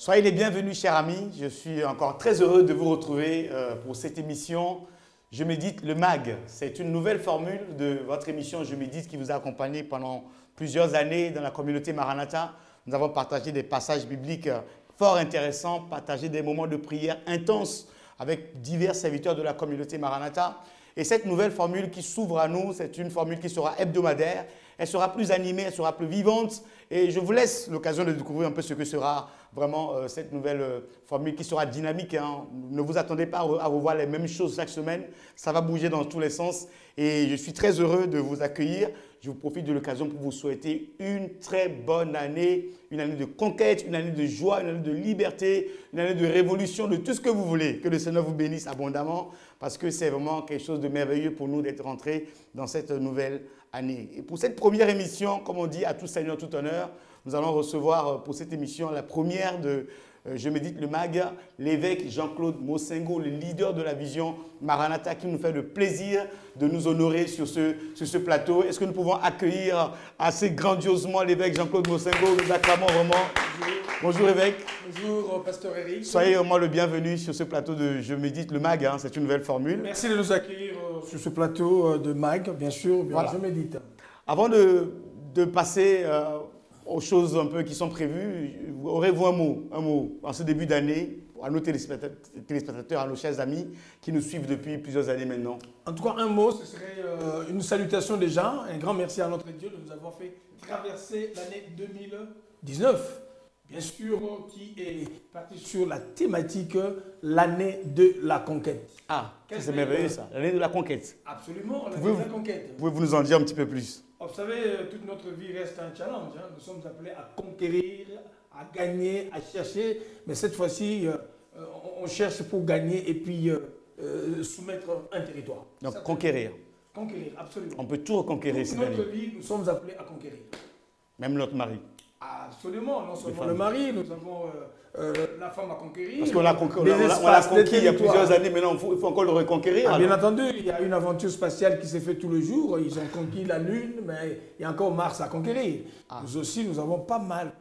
Soyez les bienvenus, chers amis. Je suis encore très heureux de vous retrouver pour cette émission Je médite le MAG. C'est une nouvelle formule de votre émission Je médite qui vous a accompagné pendant plusieurs années dans la communauté Maranatha. Nous avons partagé des passages bibliques fort intéressants, partagé des moments de prière intenses avec divers serviteurs de la communauté Maranatha. Et cette nouvelle formule qui s'ouvre à nous, c'est une formule qui sera hebdomadaire. Elle sera plus animée, elle sera plus vivante. Et je vous laisse l'occasion de découvrir un peu ce que sera vraiment cette nouvelle formule qui sera dynamique. Hein. Ne vous attendez pas à revoir les mêmes choses chaque semaine. Ça va bouger dans tous les sens. Et je suis très heureux de vous accueillir. Je vous profite de l'occasion pour vous souhaiter une très bonne année. Une année de conquête, une année de joie, une année de liberté, une année de révolution, de tout ce que vous voulez. Que le Seigneur vous bénisse abondamment parce que c'est vraiment quelque chose de merveilleux pour nous d'être rentrés dans cette nouvelle année. Et pour cette première émission, comme on dit, à tout Seigneur, tout honneur, nous allons recevoir pour cette émission la première de Je médite le MAG, l'évêque Jean-Claude Mosengo, le leader de la vision Maranatha, qui nous fait le plaisir de nous honorer sur ce plateau. Est-ce que nous pouvons accueillir assez grandiosement l'évêque Jean-Claude Mosengo? Nous acclamons vraiment. Bonjour évêque. Bonjour pasteur Eric. Soyez vraiment le bienvenu sur ce plateau de Je médite le MAG, hein, c'est une nouvelle formule. Merci de nous accueillir sur ce plateau de MAG, bien sûr, voilà. Je médite. Avant de passer aux choses un peu qui sont prévues, aurez-vous un mot en ce début d'année à nos téléspectateurs, à nos chers amis qui nous suivent depuis plusieurs années maintenant? En tout cas, un mot, ce serait une salutation déjà, un grand merci à notre Dieu de nous avoir fait traverser l'année 2019. Bien sûr, qui est parti sur la thématique l'année de la conquête. Ah, c'est merveilleux ça, l'année de la conquête. Absolument, l'année de la conquête. Pouvez-vous nous en dire un petit peu plus? Vous savez, toute notre vie reste un challenge. Hein. Nous sommes appelés à conquérir, à gagner, à chercher. Mais cette fois-ci, on cherche pour gagner et puis soumettre un territoire. Donc ça, conquérir. Conquérir, absolument. On peut tout reconquérir cette année. Toute notre vie, nous sommes appelés à conquérir. Même notre mari. Absolument, non seulement le mari, nous avons la femme à conquérir. Parce qu'on l'a conquis il y a plusieurs années, maintenant il faut encore le reconquérir. Ah, bien entendu, il y a une aventure spatiale qui s'est faite tout le jour. Ils ont conquis la Lune, mais il y a encore Mars à conquérir. Ah. Nous aussi, nous avons pas mal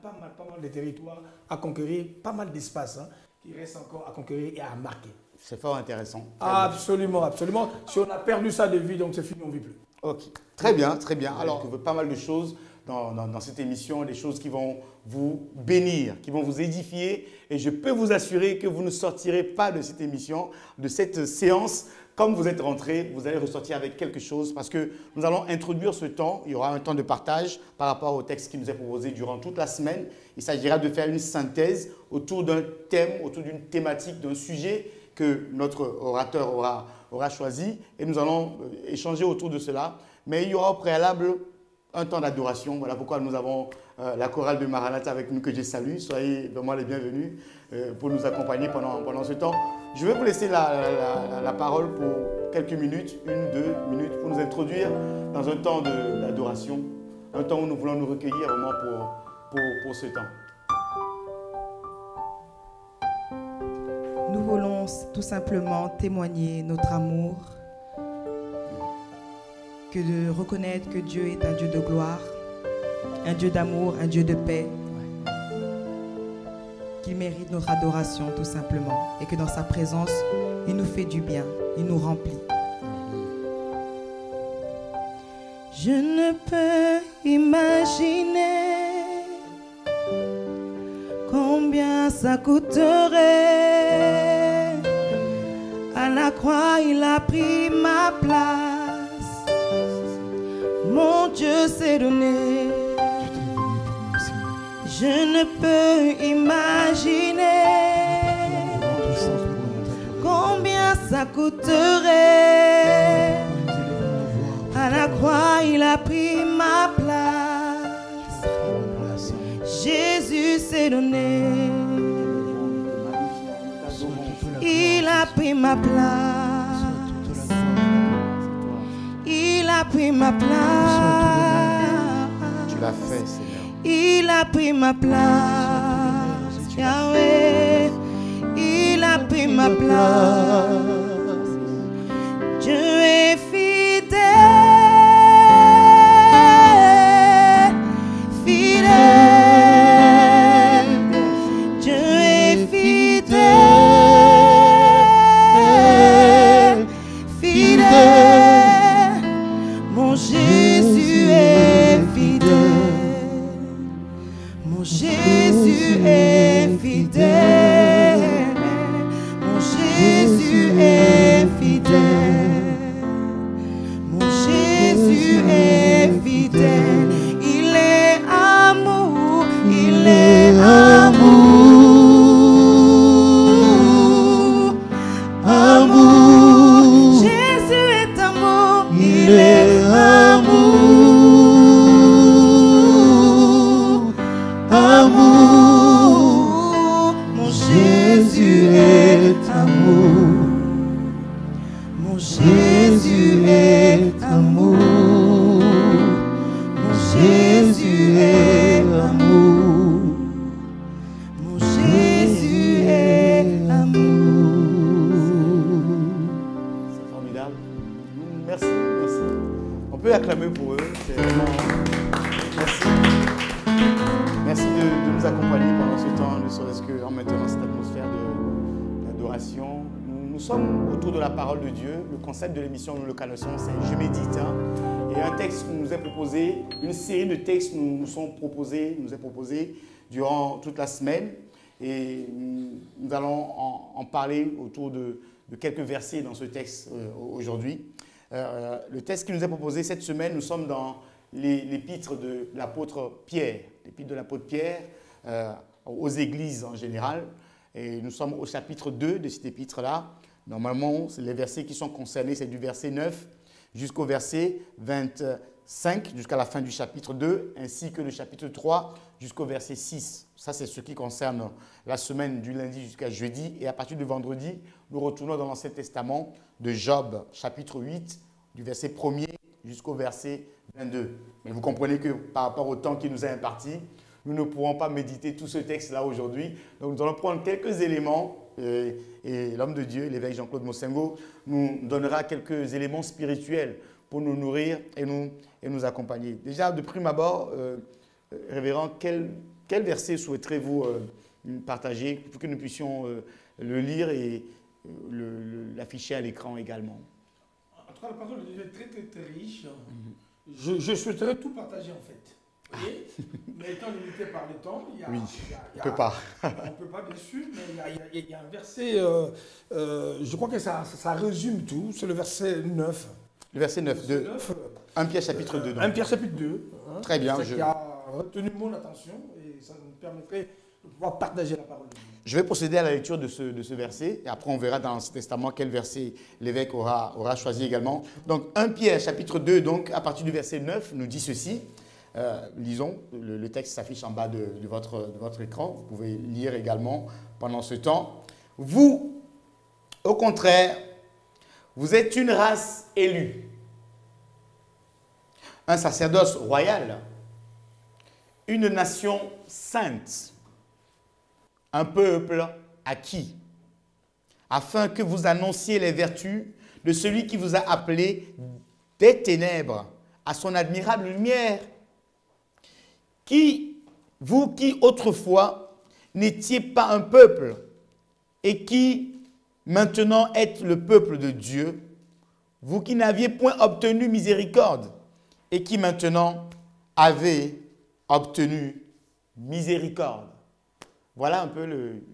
de territoires à conquérir, pas mal d'espace hein, qui reste encore à conquérir et à marquer. C'est fort intéressant. Absolument, absolument. Si on a perdu ça de vue, donc c'est fini, on ne vit plus. Ok, très bien, très bien. Alors, on veut pas mal de choses dans cette émission, des choses qui vont vous bénir, qui vont vous édifier. Et je peux vous assurer que vous ne sortirez pas de cette émission, de cette séance. Comme vous êtes rentrés, vous allez ressortir avec quelque chose parce que nous allons introduire ce temps. Il y aura un temps de partage par rapport au texte qui nous est proposé durant toute la semaine. Il s'agira de faire une synthèse autour d'un thème, autour d'une thématique, d'un sujet que notre orateur aura choisi. Et nous allons échanger autour de cela. Mais il y aura au préalable un temps d'adoration. Voilà pourquoi nous avons la chorale de Maranatha avec nous que je salue. Soyez vraiment les bienvenus pour nous accompagner pendant ce temps. Je vais vous laisser la parole pour quelques minutes, 1-2 minutes, pour nous introduire dans un temps d'adoration, un temps où nous voulons nous recueillir vraiment pour ce temps. Nous voulons tout simplement témoigner notre amour, que de reconnaître que Dieu est un Dieu de gloire, un Dieu d'amour, un Dieu de paix, qu'il mérite notre adoration tout simplement et que dans sa présence, il nous fait du bien, il nous remplit. Je ne peux imaginer combien ça coûterait. À la croix, il a pris ma place. Mon Dieu s'est donné. Je ne peux imaginer combien ça coûterait. À la croix, il a pris ma place. Jésus s'est donné. Il a pris ma place. Il a pris ma place. Tu l'as fait, Seigneur. Il a pris ma place. Yahweh, il a pris ma place. Dieu est fidèle, fidèle. Dieu est est amour. Mon Jésus est amour. Mon Jésus est amour. C'est formidable. Merci, merci. On peut acclamer pour eux. C'est vraiment... Merci. Merci de nous accompagner pendant ce temps, ne serait-ce qu'en maintenant cette atmosphère d'adoration. Nous sommes autour de la parole de Dieu. Le concept de l'émission, nous le connaissons, c'est « Je médite ». Et un texte nous est proposé, une série de textes nous est proposé durant toute la semaine. Et nous allons en parler autour de quelques versets dans ce texte aujourd'hui. Le texte qui nous est proposé cette semaine, nous sommes dans l'épître de l'apôtre Pierre. L'épître de l'apôtre Pierre aux églises en général. Et nous sommes au chapitre 2 de cet épître-là. Normalement, les versets qui sont concernés, c'est du verset 9 jusqu'au verset 25, jusqu'à la fin du chapitre 2, ainsi que le chapitre 3 jusqu'au verset 6. Ça, c'est ce qui concerne la semaine du lundi jusqu'à jeudi. Et à partir du vendredi, nous retournons dans l'Ancien Testament de Job, chapitre 8, du verset 1er jusqu'au verset 22. Mais vous comprenez que par rapport au temps qui nous est imparti, nous ne pourrons pas méditer tout ce texte-là aujourd'hui. Donc nous allons prendre quelques éléments et l'homme de Dieu, l'évêque Jean-Claude Mosengo, nous donnera quelques éléments spirituels pour nous nourrir et nous accompagner. Déjà, de prime abord, révérend, quel verset souhaiterez-vous partager pour que nous puissions le lire et l'afficher à l'écran également? En tout cas, la parole de Dieu est très, très, très riche. Je souhaiterais tout partager en fait. Vous voyez, mais étant limité par le temps, on ne peut pas. On ne peut pas, bien sûr, mais il y a un verset, je crois que ça résume tout, c'est le verset 9. Le verset 9 de 1 Pierre chapitre 2. Donc. 1 Pierre chapitre 2. Hein, très bien. C'est ça qui a retenu mon attention et ça nous permettrait de pouvoir partager la parole de Dieu. Je vais procéder à la lecture de ce verset et après on verra dans l'Ancien Testament quel verset l'évêque aura choisi également. Donc 1 Pierre chapitre 2, donc à partir du verset 9, nous dit ceci. Lisons, le texte s'affiche en bas de votre écran. Vous pouvez lire également pendant ce temps. Vous, au contraire, vous êtes une race élue, un sacerdoce royal, une nation sainte, un peuple acquis, afin que vous annonciez les vertus de celui qui vous a appelé des ténèbres à son admirable lumière. Vous qui autrefois n'étiez pas un peuple et qui maintenant êtes le peuple de Dieu, vous qui n'aviez point obtenu miséricorde et qui maintenant avez obtenu miséricorde. Voilà un peu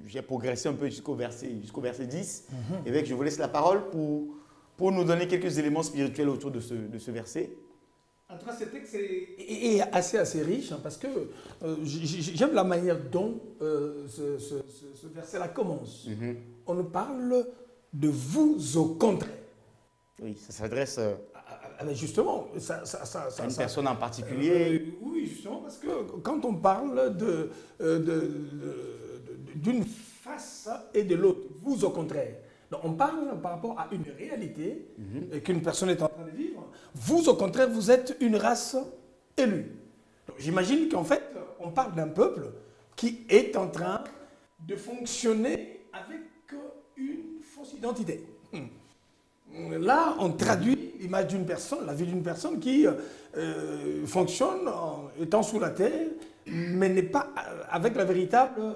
j'ai progressé un peu jusqu'au verset 10. Évêque, je vous laisse la parole pour nous donner quelques éléments spirituels autour de ce verset. En tout cas, ce texte est assez riche hein, parce que j'aime la manière dont ce verset-là commence. On nous parle de vous au contraire. Oui, ça s'adresse justement à une personne en particulier. Oui, justement, parce que quand on parle d'une face et de l'autre, vous au contraire. Donc, on parle par rapport à une réalité qu'une personne est en train de vivre. Vous, au contraire, vous êtes une race élue. J'imagine qu'en fait, on parle d'un peuple qui est en train de fonctionner avec une fausse identité. Là, on traduit l'image d'une personne, la vie d'une personne qui fonctionne en étant sous la terre, mais n'est pas avec la véritable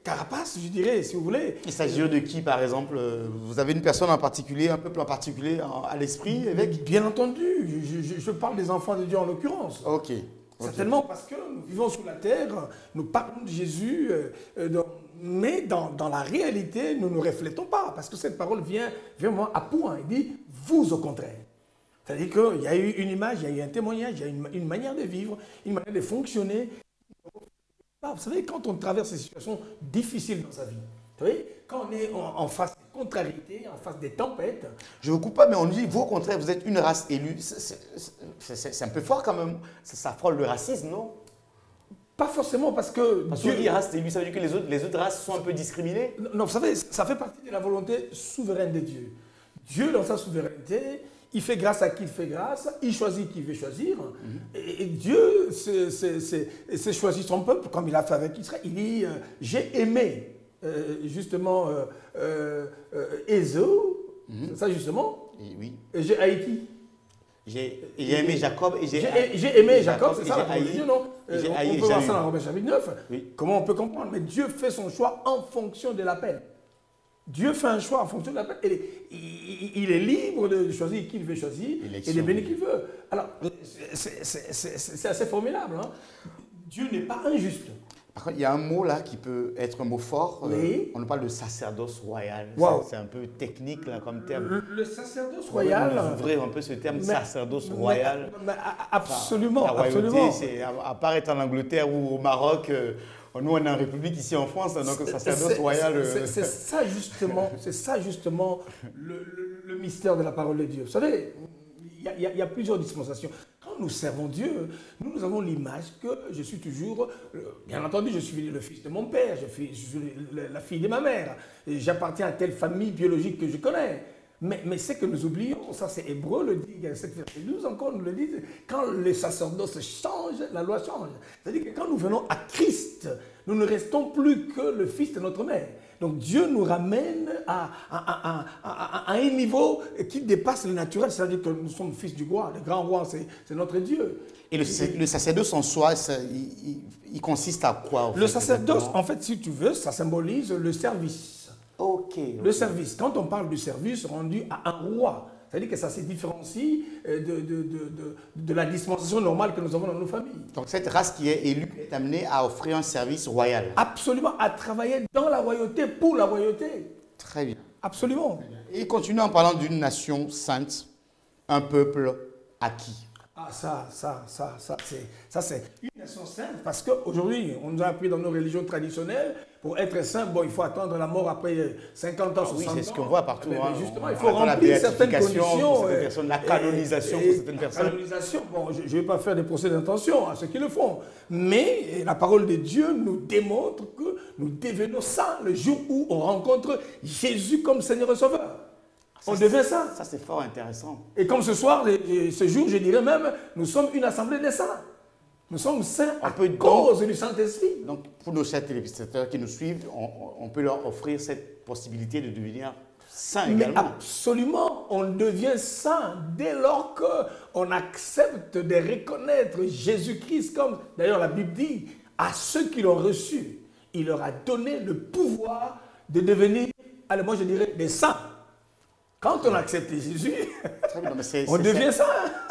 carapace, je dirais, si vous voulez. Il s'agit de qui, par exemple? Vous avez une personne en particulier, un peuple en particulier à l'esprit, évêque? Bien entendu, je parle des enfants de Dieu en l'occurrence. Ok. Certainement parce que nous vivons sous la terre, nous parlons de Jésus, mais dans la réalité, nous ne reflétons pas, parce que cette parole vient vraiment à point. Il dit « vous au contraire ». C'est-à-dire qu'il y a eu une image, il y a eu un témoignage, il y a une manière de vivre, une manière de fonctionner. Vous savez, quand on traverse des situations difficiles dans sa vie, vous savez, quand on est en face des contrariétés, en face des tempêtes. Je ne vous coupe pas, mais on dit, vous au contraire, vous êtes une race élue. C'est un peu fort quand même. Ça frôle le racisme, non? Pas forcément parce que... Parce qu'on dit race élue, ça veut dire que les autres races sont un peu discriminées? Non, vous savez, ça fait partie de la volonté souveraine de Dieu. Dieu, dans sa souveraineté, Il fait grâce à qui il fait grâce, il choisit qui il veut choisir. Et Dieu s'est choisi son peuple, comme il a fait avec Israël. Il dit, j'ai aimé justement Ésaü, c'est ça justement. Oui. Et j'ai haï qui? J'ai aimé Jacob et j'ai aimé Jacob, c'est ça la parole de Dieu, non? J'ai On haï peut voir Ésaü. ça dans Romains chapitre 9. Oui. Comment on peut comprendre? Mais Dieu fait son choix en fonction de la peine. Dieu fait un choix en fonction de la peine. Il est libre de choisir qui il veut choisir et de bénir qui il veut. Alors, c'est assez formidable. Hein? Dieu n'est pas injuste. Par contre, il y a un mot là qui peut être un mot fort. Oui. On nous parle de sacerdoce royal. Wow. C'est un peu technique là comme terme. Le sacerdoce royal. On ouvrir un peu ce terme sacerdoce royal. Absolument. La royauté, absolument. c'est à part être en Angleterre ou au Maroc. Nous, on est en République ici en France, donc le sacerdoce royal. C'est ça justement le mystère de la parole de Dieu. Vous savez, il y a plusieurs dispensations. Quand nous servons Dieu, nous avons l'image que je suis toujours, bien entendu, je suis le fils de mon père, je suis la fille de ma mère, j'appartiens à telle famille biologique que je connais. Mais ce que nous oublions, ça c'est Hébreu le dit, il y a 7 verset 12 encore, nous le dit, quand le sacerdoce change, la loi change. C'est-à-dire que quand nous venons à Christ, nous ne restons plus que le fils de notre mère. Donc Dieu nous ramène à un niveau qui dépasse le naturel, c'est-à-dire que nous sommes fils du roi, le grand roi, c'est notre Dieu. Et le sacerdoce en soi, il consiste à quoi? Le sacerdoce, en fait, si tu veux, ça symbolise le service. Okay. Le service. Quand on parle du service rendu à un roi, c'est-à-dire que ça se différencie de la dispensation normale que nous avons dans nos familles. Donc cette race qui est élue est amenée à offrir un service royal. Absolument, à travailler dans la royauté, pour la royauté. Très bien. Absolument. Et continue en parlant d'une nation sainte, un peuple acquis. Ah, ça c'est une nation sainte, parce qu'aujourd'hui, on nous a appris dans nos religions traditionnelles, pour être saint, bon, il faut attendre la mort après 50 ans, 60 ans. Oui, c'est ce qu'on voit partout. Mais justement, il faut remplir remplir certaines conditions. Pour certaines personnes, la canonisation pour certaines personnes. La canonisation, bon, je ne vais pas faire des procès d'intention à ceux qui le font, mais la parole de Dieu nous démontre que nous devenons saints le jour où on rencontre Jésus comme Seigneur et Sauveur. On devient saint. Ça, c'est fort intéressant. Et comme ce soir, ce jour, je dirais même, nous sommes une assemblée des saints. Nous sommes saints à cause du Saint-Esprit. Donc, pour nos chers téléspectateurs qui nous suivent, on peut leur offrir cette possibilité de devenir saint également. Absolument, on devient saint dès lors qu'on accepte de reconnaître Jésus-Christ comme, d'ailleurs la Bible dit, à ceux qui l'ont reçu, il leur a donné le pouvoir de devenir, allez, moi je dirais, des saints. Quand on accepte Jésus, on devient saint.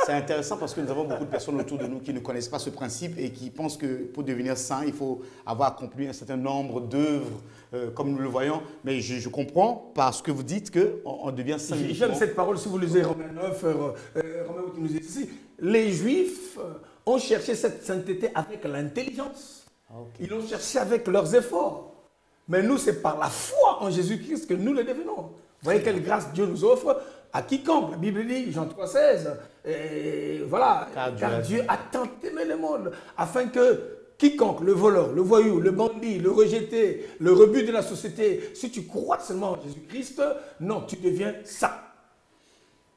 C'est intéressant parce que nous avons beaucoup de personnes autour de nous qui ne connaissent pas ce principe et qui pensent que pour devenir saint, il faut avoir accompli un certain nombre d'œuvres, comme nous le voyons. Mais je comprends parce que vous dites qu'on devient saint. J'aime cette parole, si vous lisez Romains 9, Romains qui nous dit ici, les Juifs ont cherché cette sainteté avec l'intelligence. Okay. Ils l'ont cherché avec leurs efforts. Mais nous, c'est par la foi en Jésus-Christ que nous le devenons. Vous voyez quelle grâce Dieu nous offre à quiconque. La Bible dit, Jean 3,16, voilà, car Dieu a tant aimé le monde, afin que quiconque, le voleur, le voyou, le bandit, le rejeté, le rebut de la société, si tu crois seulement en Jésus-Christ, non, tu deviens saint.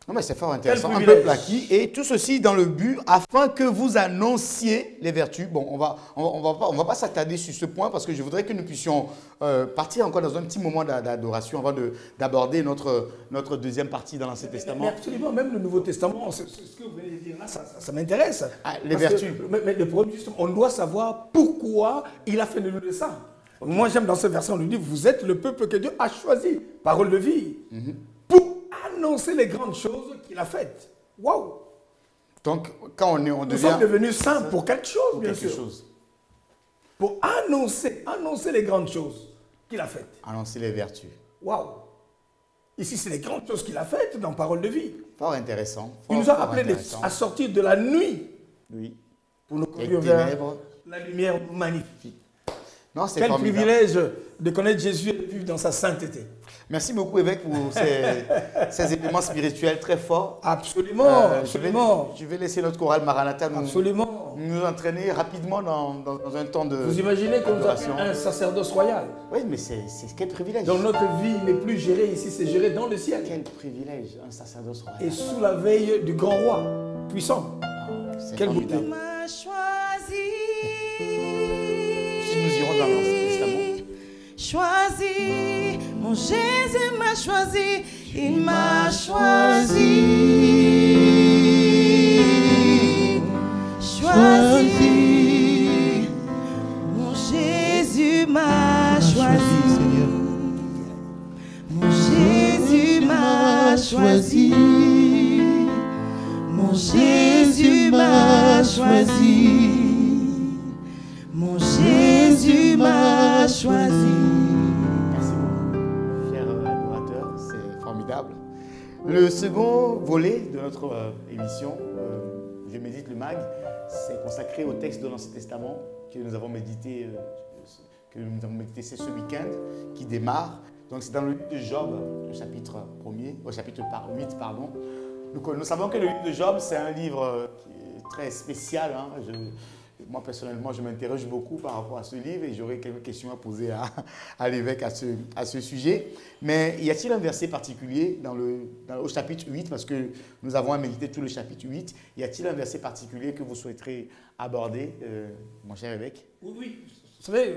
Non, mais c'est fort intéressant. Un peuple acquis, et tout ceci dans le but afin que vous annonciez les vertus. Bon, on va pas s'attarder sur ce point parce que je voudrais que nous puissions partir encore dans un petit moment d'adoration avant d'aborder notre deuxième partie dans l'Ancien Testament. Mais absolument, même le Nouveau Testament, ce que vous venez de dire là, ça m'intéresse. Les vertus. Mais le problème, justement, on doit savoir pourquoi il a fait de nous des saints. Moi, j'aime dans ce verset, on nous dit, vous êtes le peuple que Dieu a choisi, parole de vie, pour annoncer les grandes choses qu'il a faites. Waouh! Donc, quand on devient... Nous sommes devenus saints pour quelque chose, bien sûr. Pour annoncer les grandes choses qu'il a faites. Annoncer les vertus. Waouh! Ici, c'est les grandes choses qu'il a faites dans Parole de vie. Fort intéressant. Il nous a appelés à sortir de la nuit. Oui. Pour nous conduire vers la lumière magnifique. Non, c'est quel formidable. Privilège de connaître Jésus et de vivre dans sa sainteté. Merci beaucoup, évêque, pour ces éléments spirituels très forts. Absolument, absolument. Je vais laisser notre chorale Maranatha nous entraîner rapidement dans un temps de... Vous imaginez qu'on nous appelle un sacerdoce royal? Oui, mais c'est quel privilège. Donc notre vie n'est plus gérée ici, c'est géré dans le ciel. Quel privilège, un sacerdoce royal. Et sous la veille du grand roi, puissant. Quelle beauté. m'a choisi. Si nous irons dans l'Ancien Testament. Choisi, mon Jésus m'a choisi, il m'a choisi. Choisi, mon Jésus m'a choisi, Seigneur. Mon Jésus m'a choisi. Mon Jésus m'a choisi. Mon Jésus m'a choisi. Merci beaucoup, cher adorateur, c'est formidable. Le second volet de notre émission, Je médite le MAG, c'est consacré au texte de l'Ancien Testament que nous avons médité, c'est ce week-end qui démarre. Donc c'est dans le livre de Job, le chapitre 8, pardon. Nous savons que le livre de Job, c'est un livre très spécial. Hein. Moi, personnellement, je m'interroge beaucoup par rapport à ce livre et j'aurai quelques questions à poser à l'évêque à ce sujet. Mais y a-t-il un verset particulier au chapitre 8, parce que nous avons à méditer tout le chapitre 8, y a-t-il un verset particulier que vous souhaiterez aborder, mon cher évêque? Oui. Vous savez,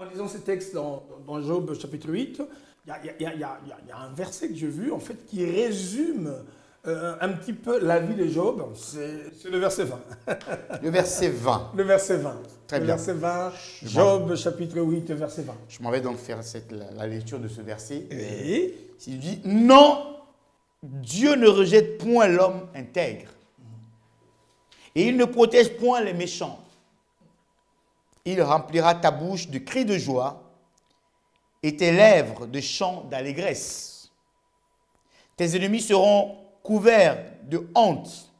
en lisant ces textes dans Job chapitre 8, il y a un verset que j'ai vu, en fait, qui résume un petit peu la vie de Job, c'est le verset 20. Le verset 20. Le verset 20. Très bien. Le verset 20, Job chapitre 8, verset 20. Je m'en vais donc faire la lecture de ce verset. Et il dit, non, Dieu ne rejette point l'homme intègre. Et il ne protège point les méchants. Il remplira ta bouche de cris de joie et tes lèvres de chants d'allégresse. Tes ennemis seront couverts de honte.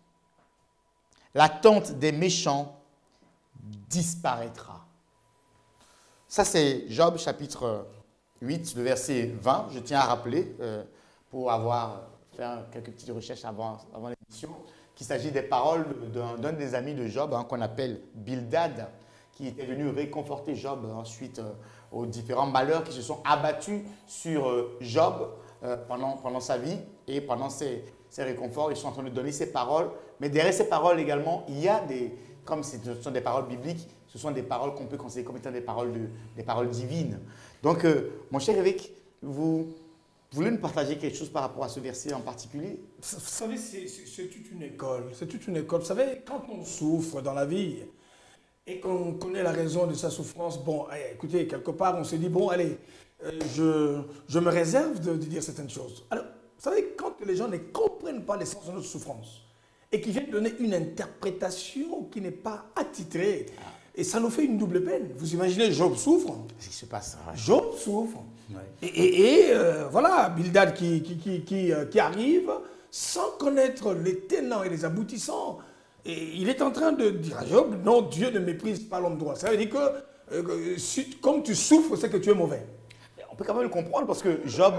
La tente des méchants disparaîtra. Ça, c'est Job chapitre 8, le verset 20. Je tiens à rappeler, pour avoir fait quelques petites recherches avant l'émission, qu'il s'agit des paroles d'un des amis de Job, qu'on appelle Bildad, qui était venu réconforter Job ensuite aux différents malheurs qui se sont abattus sur Job pendant sa vie et pendant ses réconforts. Ils sont en train de donner ces paroles. Mais derrière ces paroles également, il y a comme ce sont des paroles bibliques, ce sont des paroles qu'on peut considérer comme étant des paroles divines. Donc, mon cher évêque, vous voulez nous partager quelque chose par rapport à ce verset en particulier? Vous savez, c'est toute une école. C'est toute une école. Vous savez, quand on souffre dans la vie et qu'on connaît la raison de sa souffrance, bon, écoutez, quelque part, on se dit, bon, allez, je me réserve de dire certaines choses. Alors, vous savez, quand les gens ne comprennent pas l'essence de notre souffrance et qu'ils viennent donner une interprétation qui n'est pas attitrée, et ça nous fait une double peine. Vous imaginez, Job souffre. Qu'est-ce qui se passe? Job souffre. Ouais. Et voilà, Bildad qui arrive sans connaître les tenants et les aboutissants. Et il est en train de dire à Job, non, Dieu ne méprise pas l'homme droit. Ça veut dire que comme tu souffres, c'est que tu es mauvais. On peut quand même le comprendre parce que Job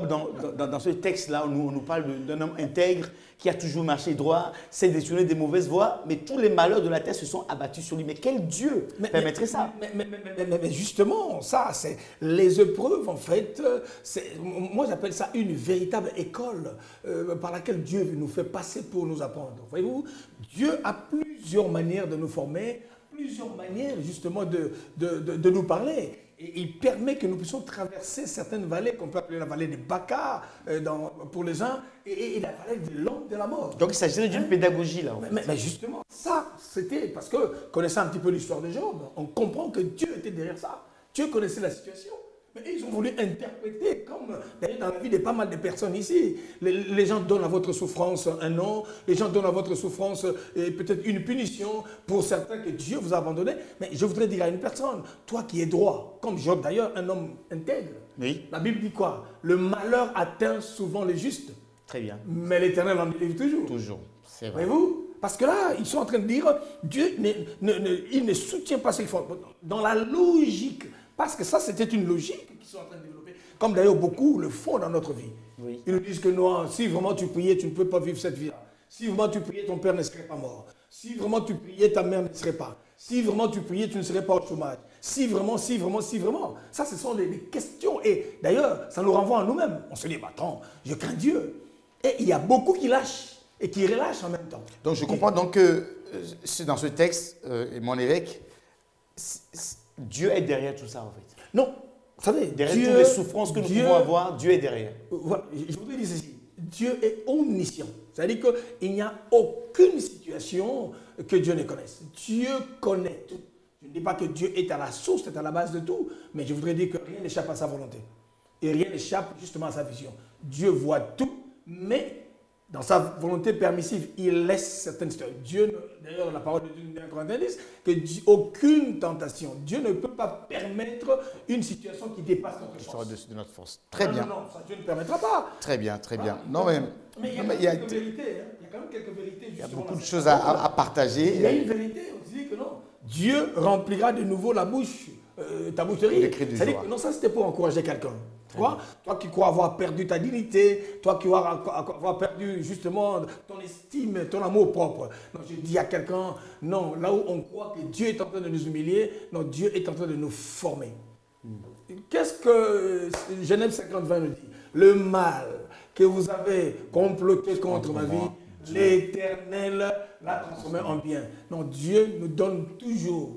dans ce texte-là, on nous parle d'un homme intègre qui a toujours marché droit, s'est détourné des mauvaises voies, mais tous les malheurs de la terre se sont abattus sur lui. Mais quel Dieu permettrait ça? Mais justement, ça, c'est les épreuves, en fait, moi j'appelle ça une véritable école par laquelle Dieu nous fait passer pour nous apprendre. Voyez-vous, Dieu a plusieurs manières de nous former, plusieurs manières justement de nous parler. Et il permet que nous puissions traverser certaines vallées qu'on peut appeler la vallée des Baca pour les uns et la vallée de l'ombre de la mort. Donc il s'agirait d'une pédagogie là. Mais justement, ça, c'était parce que, connaissant un petit peu l'histoire de Job, on comprend que Dieu était derrière ça. Dieu connaissait la situation. Mais ils ont voulu interpréter, comme d'ailleurs dans la vie de pas mal de personnes ici. Les gens donnent à votre souffrance un nom, les gens donnent à votre souffrance peut-être une punition, pour certains que Dieu vous a abandonné. Mais je voudrais dire à une personne, toi qui es droit, comme Job d'ailleurs, un homme intègre, oui. La Bible dit quoi? Le malheur atteint souvent les justes. Très bien. Mais l'Éternel en délivre toujours. Toujours, c'est vrai. Voyez-vous? Parce que là, ils sont en train de dire, Dieu il ne soutient pas ce qu'ils font. Dans la logique, parce que ça, c'était une logique qu'ils sont en train de développer. Comme d'ailleurs beaucoup le font dans notre vie. Oui. Ils nous disent que non, si vraiment tu priais, tu ne peux pas vivre cette vie-là. Si vraiment tu priais, ton père ne serait pas mort. Si vraiment tu priais, ta mère ne serait pas. Si vraiment tu priais, tu ne serais pas au chômage. Si vraiment, si vraiment, si vraiment. Ça, ce sont des questions. Et d'ailleurs, ça nous renvoie à nous-mêmes. On se dit, bah, attends, je crains Dieu. Et il y a beaucoup qui lâchent et qui relâchent en même temps. Donc je comprends donc que dans ce texte, mon évêque, Dieu est derrière tout ça en fait. Non, vous savez, Derrière Dieu, toutes les souffrances que nous pouvons avoir, Dieu est derrière. Voilà, je voudrais dire ceci. Dieu est omniscient. C'est-à-dire qu'il n'y a aucune situation que Dieu ne connaisse. Dieu connaît tout. Je ne dis pas que Dieu est à la source, est à la base de tout, mais je voudrais dire que rien n'échappe à sa volonté. Et rien n'échappe justement à sa vision. Dieu voit tout, mais dans sa volonté permissive, il laisse certaines situations. Dieu, d'ailleurs, la parole de Dieu nous dit en Corinthiens 10, que aucune tentation, Dieu ne peut pas permettre une situation qui dépasse notre force. De notre force. Très bien. Non, ça Dieu ne permettra pas. Très bien, très bien. Voilà. Non, Mais il y a quelques vérités. Hein. Il y a quand même quelques vérités. Il y a beaucoup de choses à partager. Il y a une vérité, on dit que non. Dieu remplira de nouveau la bouche, ta bouche de rire. C'est-à-dire que non, ça c'était pour encourager quelqu'un. Toi qui crois avoir perdu ta dignité, toi qui crois avoir perdu justement ton estime, ton amour propre. Non, je dis à quelqu'un, non, là où on croit que Dieu est en train de nous humilier, non, Dieu est en train de nous former. Qu'est-ce que Genèse 50-20 nous dit? Le mal que vous avez comploté contre ma vie, l'Éternel l'a transformé en bien. Non, Dieu nous donne toujours,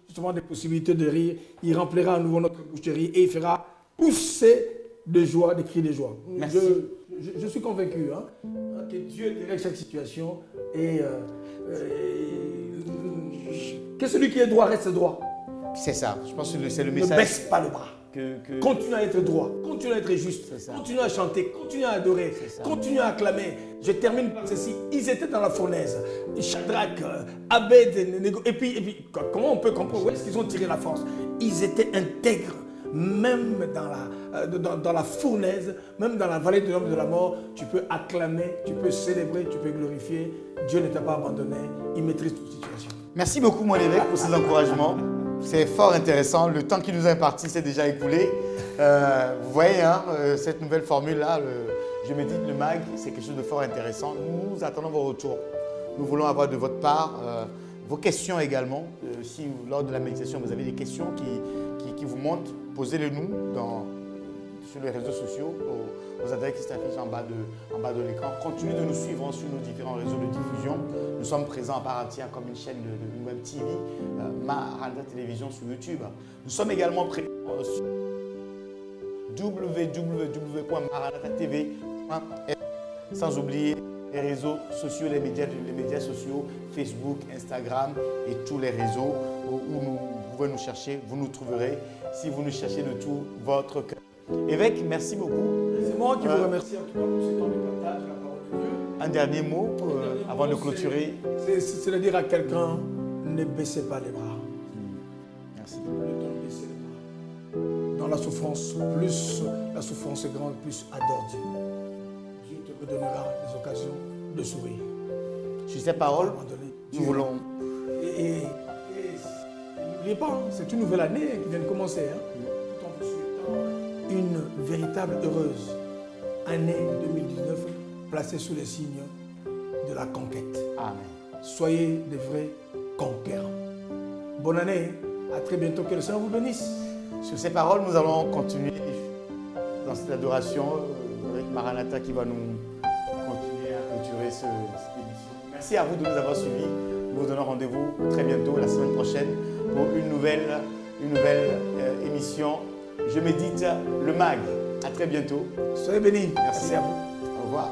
justement des possibilités de rire. Il remplira à nouveau notre bouche de rire et il fera pousser de joie, des cris de joie. Je suis convaincu que Dieu dirige chaque situation et que celui qui est droit reste droit. C'est ça, je pense que c'est le message. Ne baisse pas le bras. Continue à être droit, continue à être juste, continue à chanter, continue à adorer, continue à acclamer. Je termine par ceci. Ils étaient dans la fournaise. Shadrach, Abed-Nego. Et puis, comment on peut comprendre? Où est-ce qu'ils ont tiré la force? Ils étaient intègres. Même dans la fournaise, même dans la vallée de l'homme de la mort, tu peux acclamer, tu peux célébrer, tu peux glorifier. Dieu ne t'a pas abandonné. Il maîtrise toute situation. Merci beaucoup, mon évêque, pour ces encouragements. C'est fort intéressant. Le temps qui nous est imparti s'est déjà écoulé. Vous voyez, cette nouvelle formule-là, je médite le MAG, c'est quelque chose de fort intéressant. Nous attendons vos retours. Nous voulons avoir de votre part vos questions également. Si lors de la méditation, vous avez des questions qui vous montent, posez-les nous sur les réseaux sociaux, aux adresses qui s'affichent en bas de l'écran. Continuez de nous suivre sur nos différents réseaux de diffusion. Nous sommes présents à part entière comme une chaîne de web TV, Maranatha Télévision sur YouTube. Nous sommes également présents sur www.maranathatv.fr, sans oublier les réseaux sociaux, les médias sociaux, Facebook, Instagram et tous les réseaux où vous pouvez nous chercher, vous nous trouverez si vous nous cherchez de tout votre cœur. Évêque, merci beaucoup. C'est moi qui vous remercie en tout cas pour ce temps de partage de la parole de Dieu. Un dernier mot avant de clôturer. C'est de dire à quelqu'un, ne baissez pas les bras. Merci. Ne pas baisser les bras. Dans la souffrance, plus la souffrance est grande, plus adore Dieu. Dieu te redonnera des occasions de sourire. Sur ces paroles, nous voulons. Et n'oubliez pas, c'est une nouvelle année qui vient de commencer. Tout en vous souhaitant une véritable heureuse année 2019 placée sous les signes de la conquête. Amen. Soyez des vrais conquérants. Bonne année, à très bientôt, que le Seigneur vous bénisse. Sur ces paroles, nous allons continuer dans cette adoration avec Maranatha qui va nous continuer à clôturer cette émission. Merci à vous de nous avoir suivis. Nous vous donnons rendez-vous très bientôt, la semaine prochaine, pour une nouvelle émission. Je médite le MAG. À très bientôt. Soyez bénis. Merci à vous. Au revoir.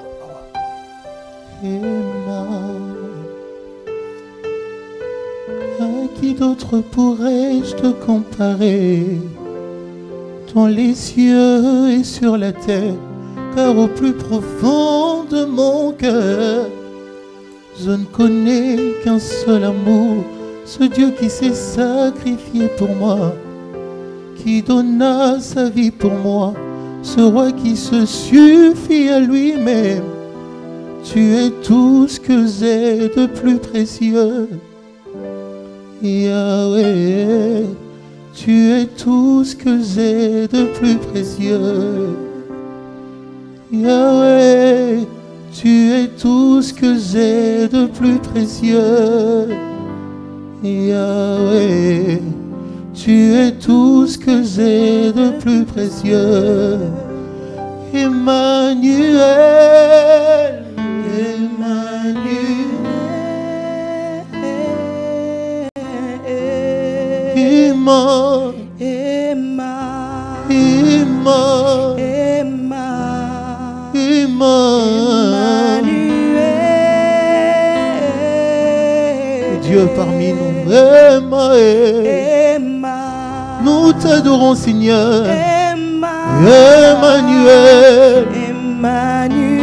À qui d'autre pourrais-je te comparer dans les cieux et sur la terre, car au plus profond de mon cœur, je ne connais qu'un seul amour, ce Dieu qui s'est sacrifié pour moi, qui donna sa vie pour moi, ce roi qui se suffit à lui-même. Tu es tout ce que j'ai de plus précieux, Yahweh. tu es tout ce que j'ai de plus précieux. Yahweh, tu es tout ce que j'ai de plus précieux. Yahweh, tu es tout ce que j'ai de plus précieux. Emmanuel, Emmanuel, Emma, Emma, Emma, Emma, Emmanuel, Dieu parmi nous, Emma, Emma, nous t'adorons Seigneur, Emma, Emmanuel, Emmanuel.